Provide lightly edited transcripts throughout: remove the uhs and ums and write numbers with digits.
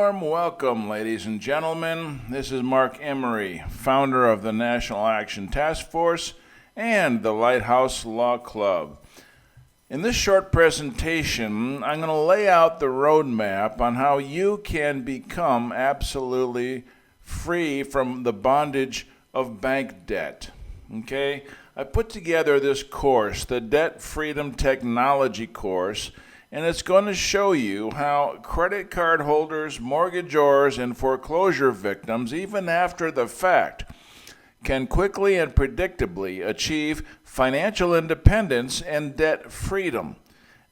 warm welcome, ladies and gentlemen. This is Mark Emery, founder of the National Action Task Force and the Lighthouse Law Club. In this short presentation, I'm going to lay out the roadmap on how you can become absolutely free from the bondage of bank debt. Okay? I put together this course, the Debt Freedom Technology course, and it's going to show you how credit card holders, mortgagors, and foreclosure victims, even after the fact, can quickly and predictably achieve financial independence and debt freedom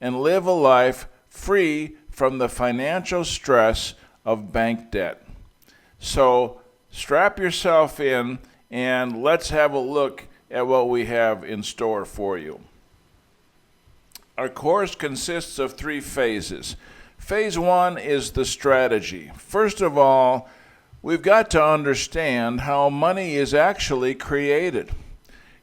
and live a life free from the financial stress of bank debt. So strap yourself in and let's have a look at what we have in store for you. Our course consists of 3 phases. Phase 1 is the strategy. First of all, we've got to understand how money is actually created.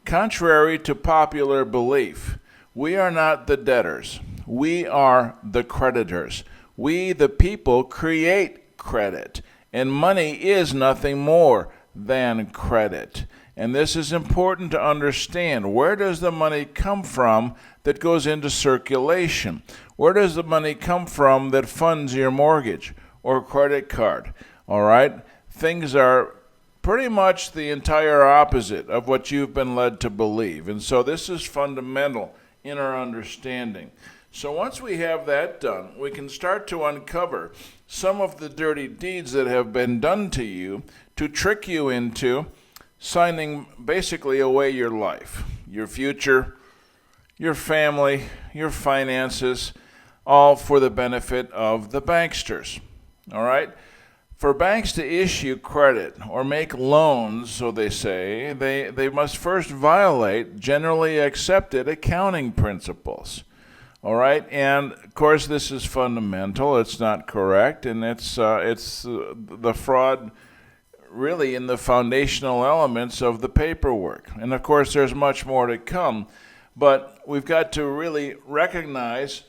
Contrary to popular belief, we are not the debtors. We are the creditors. We, the people, create credit, and money is nothing more than credit. And this is important to understand. Where does the money come from that goes into circulation? Where does the money come from that funds your mortgage or credit card? All right? Things are pretty much the entire opposite of what you've been led to believe. And so this is fundamental in our understanding. So once we have that done, we can start to uncover some of the dirty deeds that have been done to you to trick you into signing basically away your life, your future, your family, your finances, all for the benefit of the banksters. All right? For banks to issue credit or make loans, so they say, they must first violate generally accepted accounting principles. All right? And, of course, this is fundamental. It's not correct, and it's the fraud really in the foundational elements of the paperwork. And of course there's much more to come, but we've got to really recognize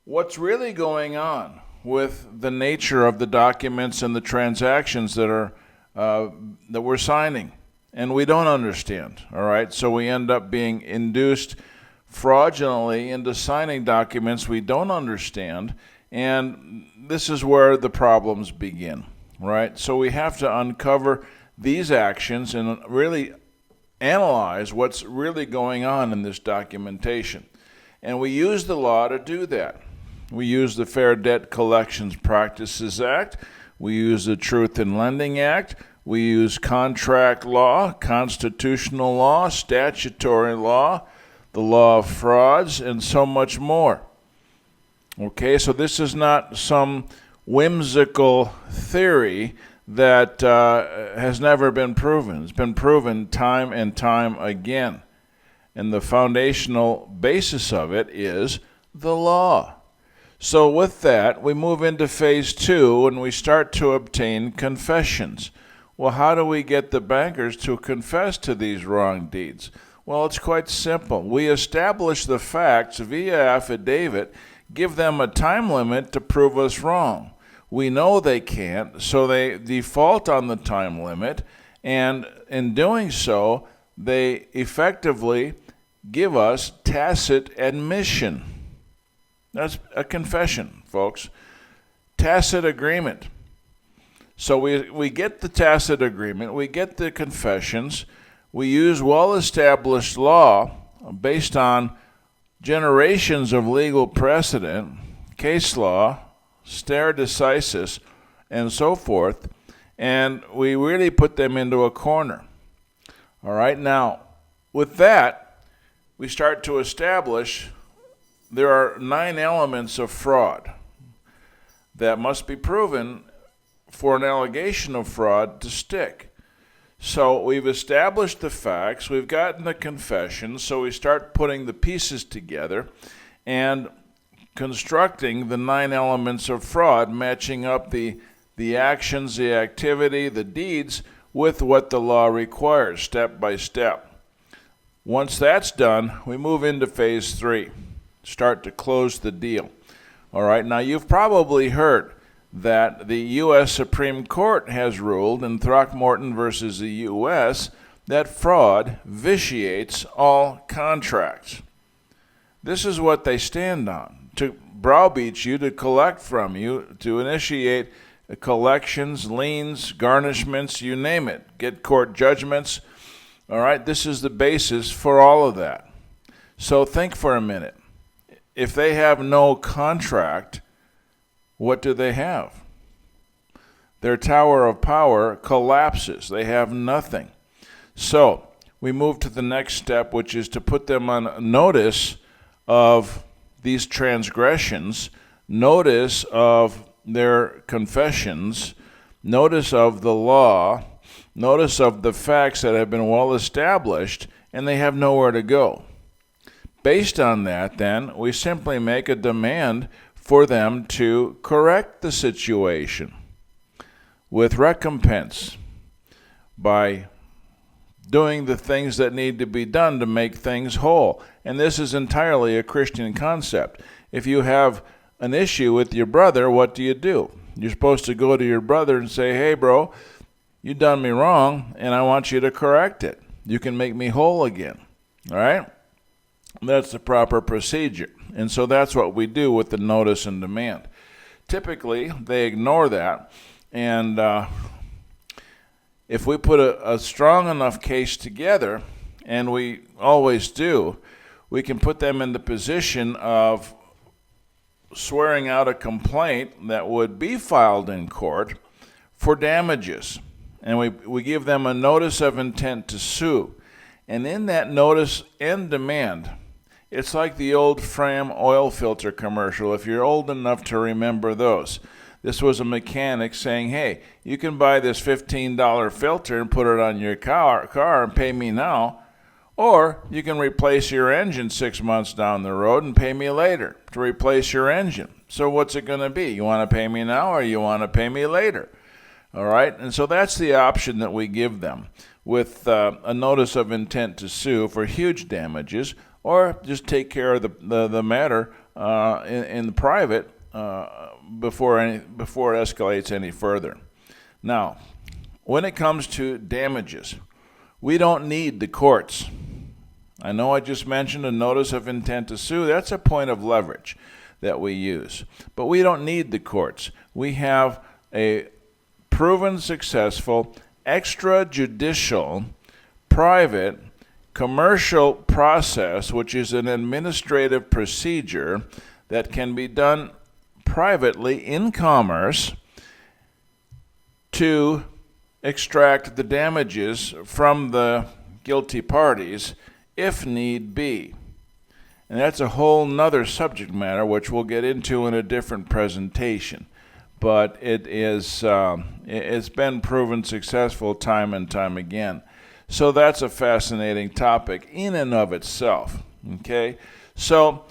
what's really going on with the nature of the documents and the transactions that we're signing, and we don't understand. All right, so we end up being induced fraudulently into signing documents we don't understand, and this is where the problems begin. Right? So we have to uncover these actions and really analyze what's really going on in this documentation. And we use the law to do that. We use the Fair Debt Collections Practices Act. We use the Truth in Lending Act. We use contract law, constitutional law, statutory law, the law of frauds, and so much more. Okay, so this is not some whimsical theory that has never been proven. It's been proven time and time again. And the foundational basis of it is the law. So with that, we move into phase 2 and we start to obtain confessions. Well, how do we get the bankers to confess to these wrong deeds? Well, it's quite simple. We establish the facts via affidavit, give them a time limit to prove us wrong. We know they can't, so they default on the time limit, and in doing so, they effectively give us tacit admission. That's a confession, folks. Tacit agreement. So we get the tacit agreement, we get the confessions, we use well-established law based on generations of legal precedent, case law, stare decisis, and so forth, and we really put them into a corner. All right, now, with that, we start to establish there are 9 elements of fraud that must be proven for an allegation of fraud to stick. So we've established the facts, we've gotten the confessions, so we start putting the pieces together and constructing the 9 elements of fraud, matching up the actions, the activity, the deeds with what the law requires, step by step. Once that's done, we move into phase 3, start to close the deal. All right, now you've probably heard that the U.S. Supreme Court has ruled in Throckmorton versus the U.S. that fraud vitiates all contracts. This is what they stand on, to browbeat you, to collect from you, to initiate collections, liens, garnishments, you name it, get court judgments. All right, this is the basis for all of that. So think for a minute. If they have no contract, what do they have? Their tower of power collapses. They have nothing. So we move to the next step, which is to put them on notice of these transgressions, notice of their confessions, notice of the law, notice of the facts that have been well established, and they have nowhere to go. Based on that, then, we simply make a demand for them to correct the situation with recompense by doing the things that need to be done to make things whole. And this is entirely a Christian concept. If you have an issue with your brother, what do? You're supposed to go to your brother and say, hey, bro, you done me wrong, and I want you to correct it. You can make me whole again. All right? That's the proper procedure. And so that's what we do with the notice and demand. Typically, they ignore that, and if we put a strong enough case together, and we always do, we can put them in the position of swearing out a complaint that would be filed in court for damages. And we give them a notice of intent to sue. And in that notice and demand, it's like the old Fram oil filter commercial, if you're old enough to remember those. This was a mechanic saying, hey, you can buy this $15 filter and put it on your car and pay me now, or you can replace your engine 6 months down the road and pay me later to replace your engine. So what's it going to be? You want to pay me now or you want to pay me later? All right? And so that's the option that we give them with a notice of intent to sue for huge damages, or just take care of the matter in the private before it escalates any further. Now, when it comes to damages, we don't need the courts. I know I just mentioned a notice of intent to sue. That's a point of leverage that we use. But we don't need the courts. We have a proven successful extrajudicial private commercial process, which is an administrative procedure that can be done privately in commerce to extract the damages from the guilty parties if need be. And that's a whole nother subject matter which we'll get into in a different presentation. But it's been proven successful time and time again. So that's a fascinating topic in and of itself. Okay? So,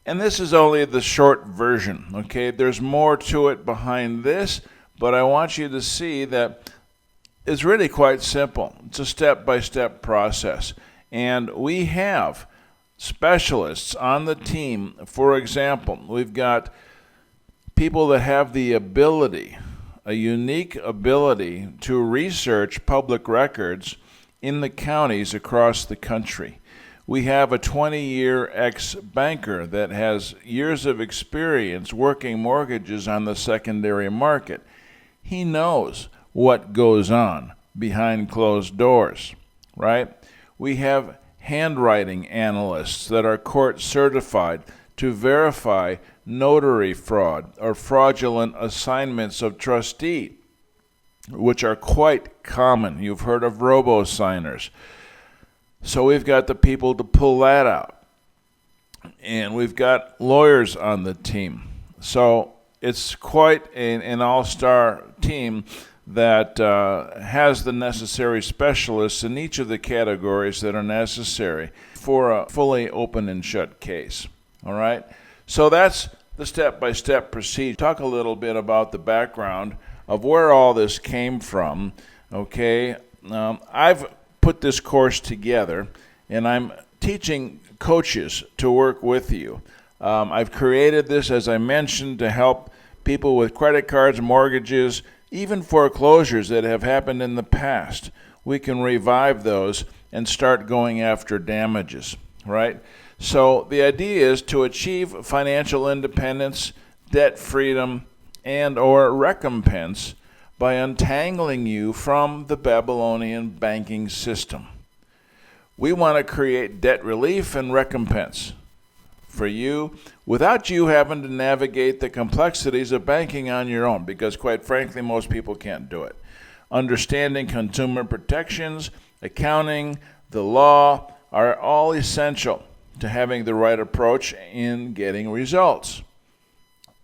and this is only the short version. Okay? There's more to it behind this, but I want you to see that it's really quite simple. It's a step-by-step process. And we have specialists on the team. For example, we've got people that have the ability, a unique ability, to research public records in the counties across the country. We have a 20-year ex-banker that has years of experience working mortgages on the secondary market. He knows what goes on behind closed doors, right? We have handwriting analysts that are court certified to verify notary fraud or fraudulent assignments of trustee, which are quite common. You've heard of robo-signers. So we've got the people to pull that out. And we've got lawyers on the team. So it's quite an all-star team that has the necessary specialists in each of the categories that are necessary for a fully open and shut case. All right? So that's the step-by-step procedure. Talk a little bit about the background of where all this came from. Okay? I've put this course together, and I'm teaching coaches to work with you. I've created this, as I mentioned, to help people with credit cards, mortgages, even foreclosures that have happened in the past. We can revive those and start going after damages, right? So the idea is to achieve financial independence, debt freedom, and or recompense by untangling you from the Babylonian banking system. We want to create debt relief and recompense for you without you having to navigate the complexities of banking on your own, because quite frankly, most people can't do it. Understanding consumer protections, accounting, the law are all essential to having the right approach in getting results.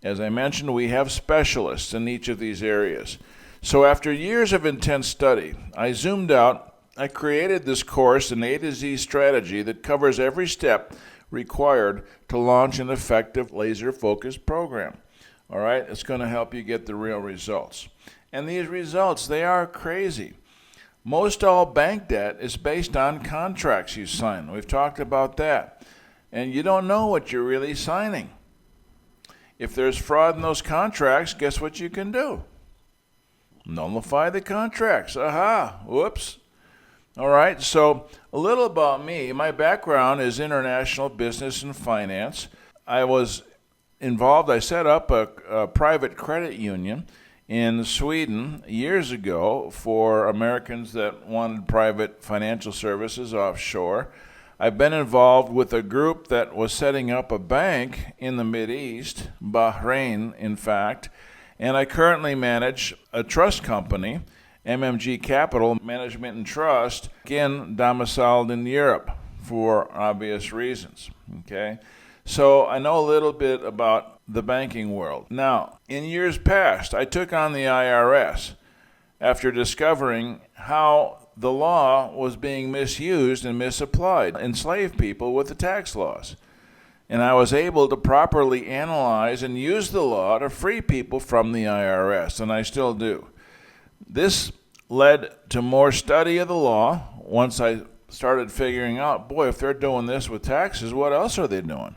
As I mentioned, we have specialists in each of these areas. So after years of intense study, I zoomed out. I created this course, an A to Z strategy that covers every step required to launch an effective laser-focused program. All right, it's going to help you get the real results. And these results, they are crazy. Most all bank debt is based on contracts you sign. We've talked about that. And you don't know what you're really signing. If there's fraud in those contracts, guess what you can do? Nullify the contracts. Aha, whoops. All right, so a little about me. My background is international business and finance. I was involved, I set up a private credit union in Sweden years ago for Americans that wanted private financial services offshore. I've been involved with a group that was setting up a bank in the Mideast, Bahrain, in fact, and I currently manage a trust company, MMG Capital Management and Trust, again domiciled in Europe for obvious reasons. Okay, so I know a little bit about the banking world. Now, in years past, I took on the IRS after discovering how the law was being misused and misapplied, enslaved people with the tax laws. And I was able to properly analyze and use the law to free people from the IRS, and I still do. This led to more study of the law once I started figuring out, boy, if they're doing this with taxes, what else are they doing?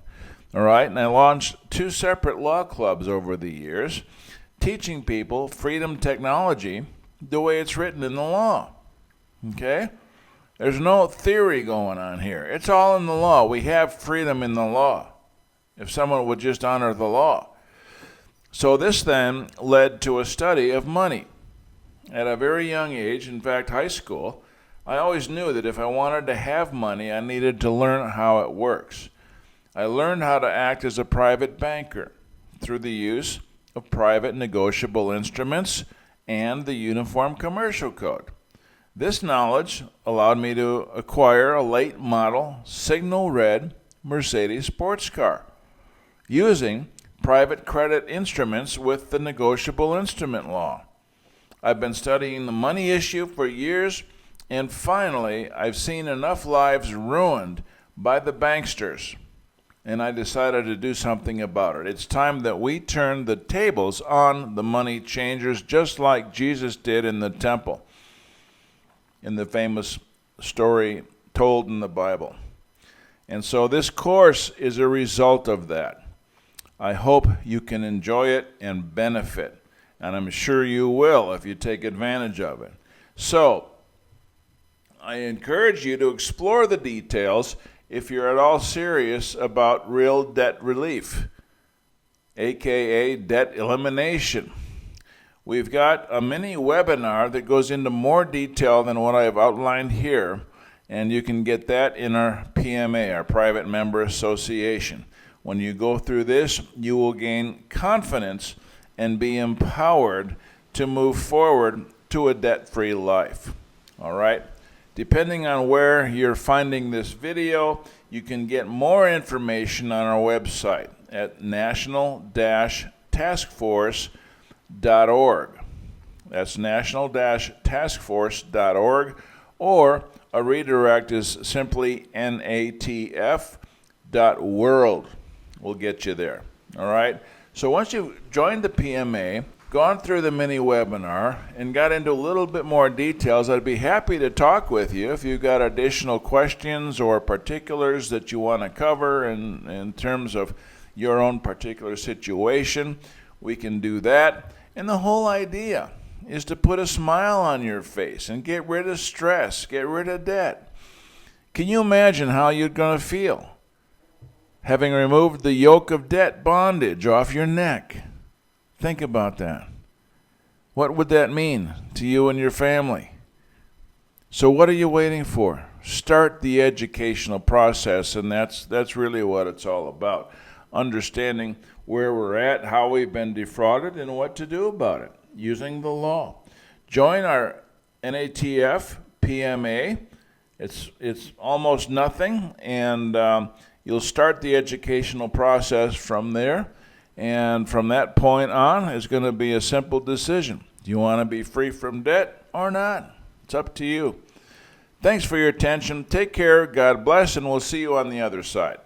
All right, and I launched 2 separate law clubs over the years, teaching people freedom technology the way it's written in the law. Okay? There's no theory going on here. It's all in the law. We have freedom in the law, if someone would just honor the law. So this then led to a study of money. At a very young age, in fact, high school, I always knew that if I wanted to have money, I needed to learn how it works. I learned how to act as a private banker through the use of private negotiable instruments and the Uniform Commercial Code. This knowledge allowed me to acquire a late model signal red Mercedes sports car using private credit instruments with the negotiable instrument law. I've been studying the money issue for years, and finally I've seen enough lives ruined by the banksters, and I decided to do something about it. It's time that we turn the tables on the money changers, just like Jesus did in the temple, in the famous story told in the Bible. And so this course is a result of that. I hope you can enjoy it and benefit, and I'm sure you will if you take advantage of it. So I encourage you to explore the details if you're at all serious about real debt relief, aka debt elimination. We've got a mini webinar that goes into more detail than what I've outlined here, and you can get that in our PMA, our Private Member Association. When you go through this, you will gain confidence and be empowered to move forward to a debt-free life. All right? Depending on where you're finding this video, you can get more information on our website at national-taskforce.org. That's national-taskforce.org, or a redirect is simply natf.world. We'll get you there. All right? So once you've joined the PMA, gone through the mini webinar, and got into a little bit more details, I'd be happy to talk with you if you've got additional questions or particulars that you want to cover in terms of your own particular situation. we can do that. And the whole idea is to put a smile on your face and get rid of stress, get rid of debt. Can you imagine how you're going to feel having removed the yoke of debt bondage off your neck? Think about that. What would that mean to you and your family? So what are you waiting for? Start the educational process, and that's really what it's all about. Understanding where we're at, how we've been defrauded, and what to do about it using the law. Join our NATF PMA. It's almost nothing, and you'll start the educational process from there. And from that point on, it's going to be a simple decision. Do you want to be free from debt or not? It's up to you. Thanks for your attention. Take care. God bless, and we'll see you on the other side.